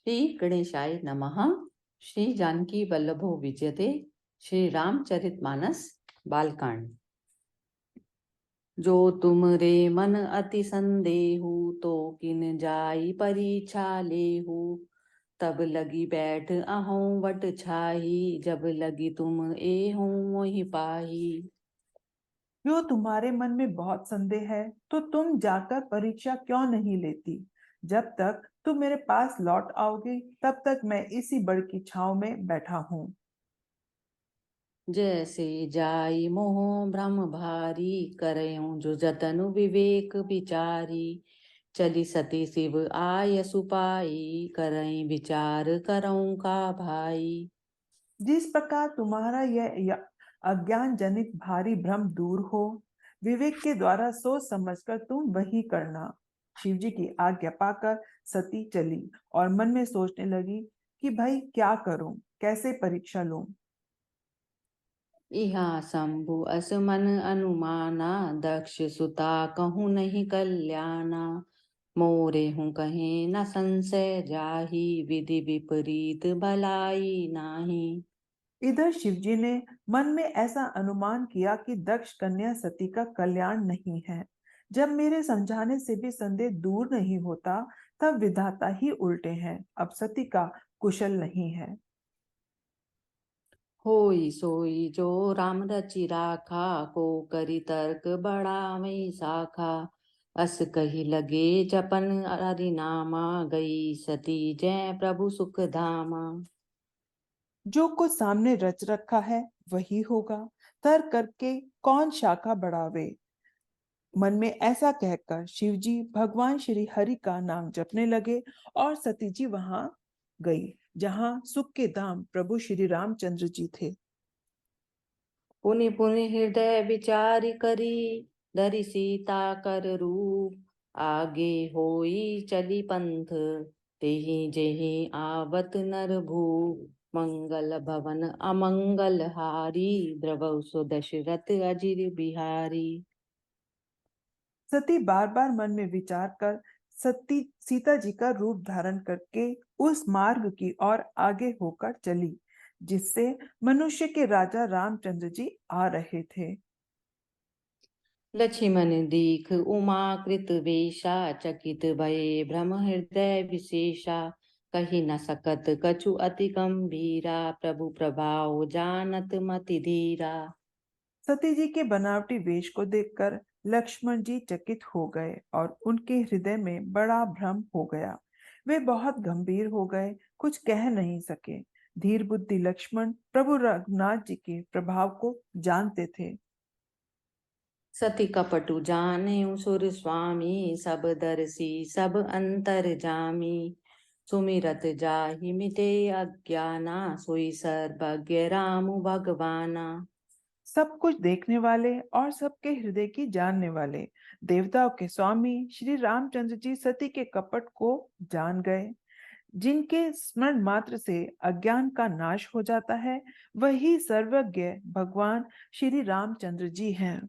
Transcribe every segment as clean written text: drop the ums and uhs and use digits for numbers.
श्री गणेशाय नमः। श्री जानकी वल्लभो विजयते। श्री रामचरितमानस बालकांड। जो तुम रे मन अति संदेहु, तो किन जाई परीक्षा लेहु। तब लगी बैठ अहों वट छाही, जब लगी तुम एहों मोहि पाही। जो तुम्हारे मन में बहुत संदेह है, तो तुम जाकर परीक्षा क्यों नहीं लेती। जब तक तुम मेरे पास लौट आओगे, तब तक मैं इसी बड़ की छांव में बैठा हूँ। जैसे जाई मोह भ्रम भारी, करयूं जो जतनु विवेक विचारी। चली सती शिव आय सुपाई, करई विचार करऊं का भाई। जिस प्रकार तुम्हारा यह अज्ञान जनित भारी भ्रम दूर हो, विवेक के द्वारा सोच समझकर तुम वही करना। शिव जी की आज्ञा पाकर सती चली और मन में सोचने लगी कि भाई क्या करूं, कैसे परीक्षा लूं। इहा शंभु असमन अनुमाना, दक्ष सुता कहूँ नहीं कल्याणा। मोरे हूँ कहे न संशय जाही, विधि विपरीत भलाई नाही। इधर शिवजी ने मन में ऐसा अनुमान किया कि दक्ष कन्या सती का कल्याण नहीं है। जब मेरे समझाने से भी संदेह दूर नहीं होता, तब विधाता ही उल्टे हैं। अब सती का कुशल नहीं है। होई सोई जो राम रचि राखा, को करी तर्क बढ़ावई शाखा। अस कही लगे जपन हरिनामा, गई सती जय प्रभु सुख धामा। जो कुछ सामने रच रखा है वही होगा, तर्क करके कौन शाखा बढ़ावे। मन में ऐसा कहकर शिवजी भगवान श्री हरि का नाम जपने लगे और सती जी वहां गई, जहां सुख के धाम प्रभु श्री रामचंद्र जी थे। पुनि पुनि हृदय विचारि करी, धरि सीता कर रूप। आगे होई चली पंथ, तेहि जेहि आवत नर भूप। मंगल भवन अमंगल हारी, द्रवौ सो दशरथ अजिर बिहारी। सती बार बार मन में विचार कर सती सीता जी का रूप धारण करके उस मार्ग की ओर आगे होकर चली, जिससे मनुष्य के राजा रामचंद्र जी आ रहे थे। लक्ष्मण दीख उमा कृत वेशा, चकित भये भ्रम हृदय विशेषा। कही न सकत कछु अति गंभीरा, प्रभु प्रभाव जानत मति धीरा। सती जी के बनावटी वेश को देखकर लक्ष्मण जी चकित हो गए और उनके हृदय में बड़ा भ्रम हो गया। वे बहुत गंभीर हो गए, कुछ कह नहीं सके। धीर बुद्धि लक्ष्मण प्रभु रघुनाथ जी के प्रभाव को जानते थे। सती कपटु जाने सुर स्वामी, सब दर्शी सब अंतर जामी। सुमिरत जाहि मिटे अज्ञाना, सोई सर्वज्ञ राम भगवाना। सब कुछ देखने वाले और सबके हृदय की जानने वाले देवताओं के स्वामी श्री रामचंद्र जी सती के कपट को जान गए। जिनके स्मरण मात्र से अज्ञान का नाश हो जाता है, वही सर्वज्ञ भगवान श्री रामचंद्र जी हैं।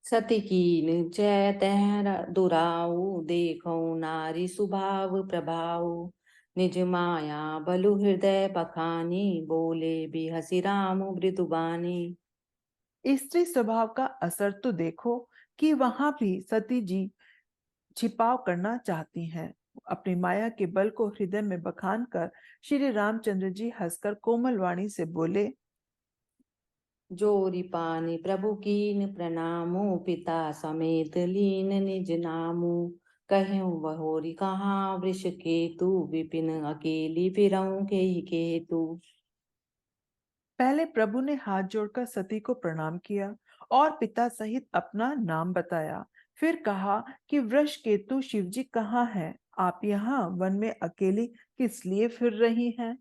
सती कीन जय तह दुराऊ, देखो नारी स्वभाव प्रभाव। निज माया बलु हृदय बखानी, बोले भी हसी राम मृदुबानी। स्त्री स्वभाव का असर तो देखो कि वहां भी सती जी छिपाव करना चाहती हैं। अपनी माया के बल को हृदय में बखान कर श्री रामचंद्र जी हंसकर कोमल वाणी से बोले। जोरी पानी प्रभु कीन प्रणामो, पिता समेत लीन निज नामो। कहूँ बहोरी कहाँ वृष केतु, विपिन अकेली फिरऊं के ही केतु। पहले प्रभु ने हाथ जोड़कर सती को प्रणाम किया और पिता सहित अपना नाम बताया। फिर कहा कि वृष केतु शिवजी कहाँ हैं? आप यहाँ वन में अकेली किस लिए फिर रही हैं?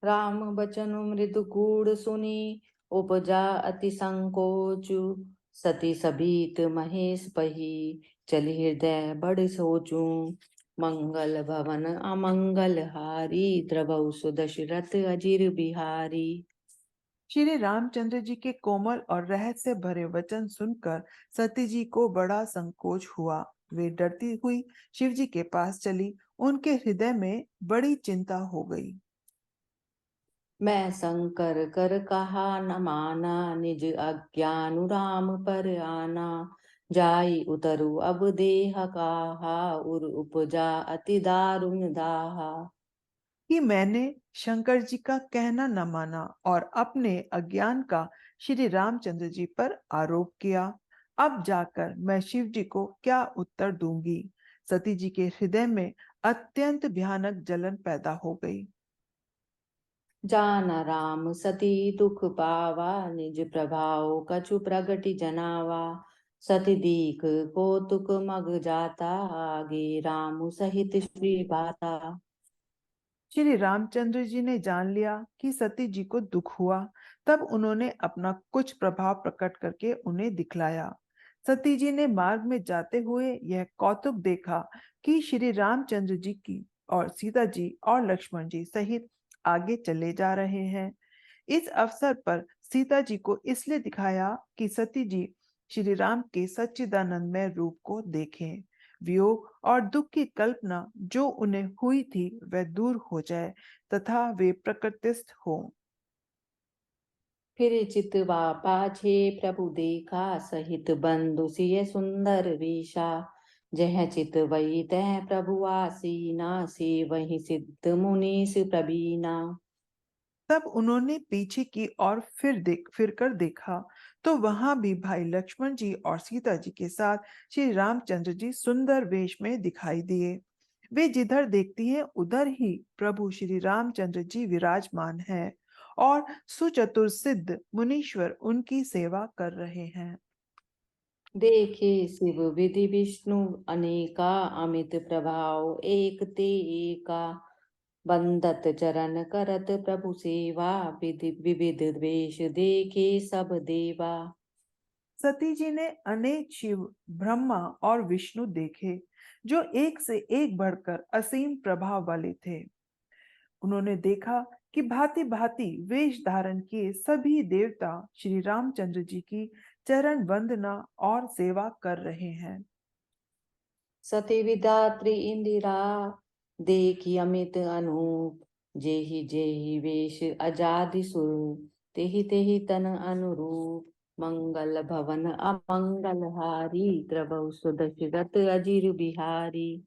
राम बचनु मृदु कूड़ सुनी, उपजा अति संकोचु। सती सभीत महेश पही, चली हृदय बड़ सोचू। मंगल भवन अमंगल हारी, द्रवौ सुदशरथ अजिर बिहारी। श्री रामचंद्र जी के कोमल और रहस्य भरे वचन सुनकर सती जी को बड़ा संकोच हुआ। वे डरती हुई शिवजी के पास चली। उनके हृदय में बड़ी चिंता हो गई। मैं शंकर कर कहा न माना, निज अज्ञानुराम पर आना। जाई उतरु अब देह काहा, उर उपजा अति दारुण दाहा। कि मैंने शंकर जी का कहना न माना और अपने अज्ञान का श्री रामचंद्र जी पर आरोप किया। अब जाकर मैं शिव जी को क्या उत्तर दूंगी। सती जी के हृदय में अत्यंत भयानक जलन पैदा हो गई। जाना राम सती दुख पावा, निज प्रभाव कछु प्रगति जनावा। सती दीख कौतुक मग जाता, आगे राम सहित श्री बाता। श्री रामचंद्र जी ने जान लिया कि सती जी को दुख हुआ। तब उन्होंने अपना कुछ प्रभाव प्रकट करके उन्हें दिखलाया। सती जी ने मार्ग में जाते हुए यह कौतुक देखा कि श्री रामचंद्र जी की और सीता जी और लक्ष्मण जी सहित आगे चले जा रहे हैं। इस अवसर पर सीता जी को इसलिए दिखाया कि सती जी श्री राम के सच्चिदानंदमय रूप को देखें। वियोग और दुख की कल्पना जो उन्हें हुई थी वह दूर हो जाए तथा वे प्रकृतिस्थ हो। फिर चितवा पाछे प्रभु देखा, सहित बंधु सिय सुंदर वेशा। जह चित वही तह प्रभु आसीना, से वही सिद्ध मुनीस प्रवीणा। तब उन्होंने पीछे की ओर फिर कर देखा तो वहां भी भाई लक्ष्मण जी और सीता जी के साथ श्री रामचंद्र जी सुंदर वेश में दिखाई दिए। वे जिधर देखती हैं उधर ही प्रभु श्री रामचंद्र जी विराजमान हैं और सुचतुर सिद्ध मुनीश्वर उनकी सेवा कर रहे हैं। देखे शिव विधि विष्णु अनेका, अमित प्रभाव एक ते एका। बंदत चरण करत प्रभु सेवा, विधि विविध द्वेष देखे सब देवा। सती जी ने अनेक शिव, ब्रह्मा और विष्णु देखे जो एक से एक बढ़कर असीम प्रभाव वाले थे। उन्होंने देखा कि भांति भांति वेश धारण किए सभी देवता श्री रामचंद्र जी की चरण वंदना और सेवा कर रहे हैं। सती विदात्री इंदिरा, देखी अमित अनूप। जेहि जेहि वेश अजादि सुर, तेहि तेहि तन अनुरूप। मंगल भवन अमंगल हारी, द्रवहु सुदशरथ अजिर बिहारी।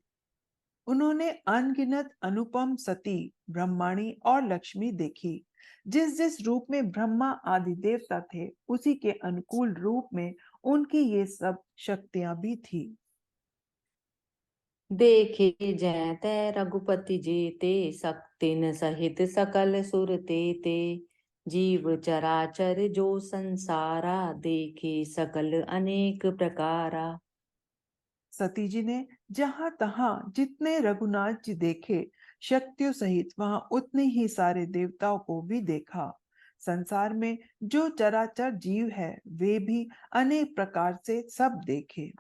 उन्होंने अनगिनत अनुपम सती, ब्रह्माणी और लक्ष्मी देखी। जिस जिस रूप में ब्रह्मा आदि देवता थे उसी के अनुकूल रूप में उनकी ये सब शक्तियां भी थी। देखे जैते रघुपति जेते, शक्तिन सहित सकल सुर तेते। जीव चराचर जो संसारा, देखे सकल अनेक प्रकारा। सती जी ने जहां तहां जितने रघुनाथ जी देखे, शक्तियों सहित वहां उतने ही सारे देवताओं को भी देखा। संसार में जो चराचर जीव है वे भी अनेक प्रकार से सब देखे।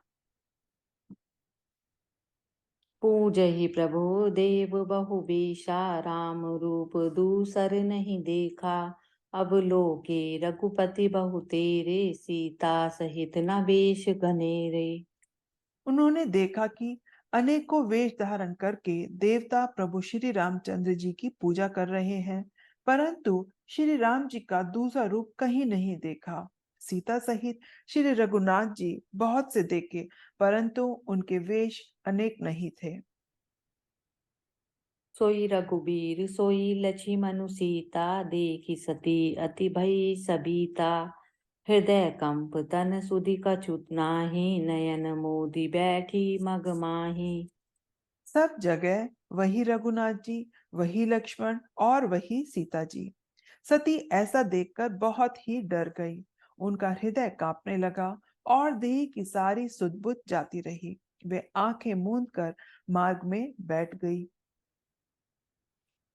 पूजहि प्रभु देव बहु बेशा, राम रूप दूसर नहीं देखा। अब लोके रघुपति बहु तेरे, सीता सहित न बेश घनेरे। उन्होंने देखा कि अनेकों वेश धारण करके देवता प्रभु श्री रामचंद्र जी की पूजा कर रहे हैं, परंतु श्री राम जी का दूसरा रूप कहीं नहीं देखा। सीता सहित श्री रघुनाथ जी बहुत से देखे, परंतु उनके वेश अनेक नहीं थे। सोई रघुबीर सोई लक्ष्मणु सीता, देखी सती अति भई सबीता। हृदय कंप तन सुधि कछुत नाही, नयन मोदी बैठी मग माही। सब जगह वही रघुनाथ जी, वही लक्ष्मण और वही सीता जी। सती ऐसा देखकर बहुत ही डर गई। उनका हृदय कांपने लगा और देह की सारी सुध-बुध जाती रही। वे आंखें मूंद कर मार्ग में बैठ गई।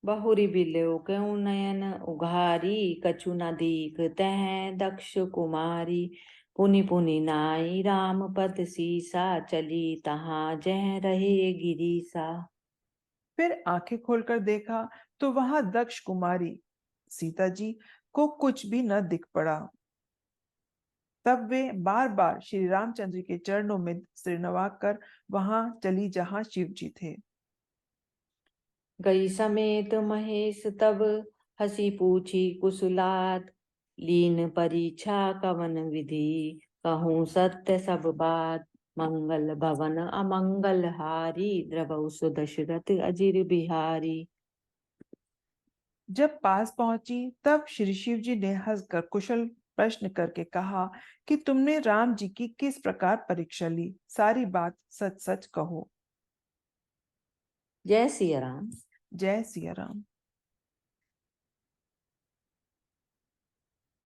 बहुरी बिल्यो क्यों नयन उघारी, कछु न दीख तह दक्ष कुमारी। पुनि पुनि नाई राम पद सीसा, चली तहाँ जह रहे गिरीसा। फिर आंखें खोलकर देखा तो वहां दक्ष कुमारी सीता जी को कुछ भी न दिख पड़ा। तब वे बार बार श्री रामचंद्र के चरणों में सिर नवाकर वहां चली जहां शिव जी थे। गई समेत महेश तब हसी पूछी कुशलात, लीन परीक्षा कवन विधि, कहूँ सत्य सब बात, मंगल भवन अमंगल हारी, द्रवहु सुदशरथ अजिर बिहारी। जब पास पहुंची तब श्री शिव जी ने हंसकर कुशल प्रश्न करके कहा कि तुमने राम जी की किस प्रकार परीक्षा ली, सारी बात सच सच कहो। जय सिया राम। जय सिया राम।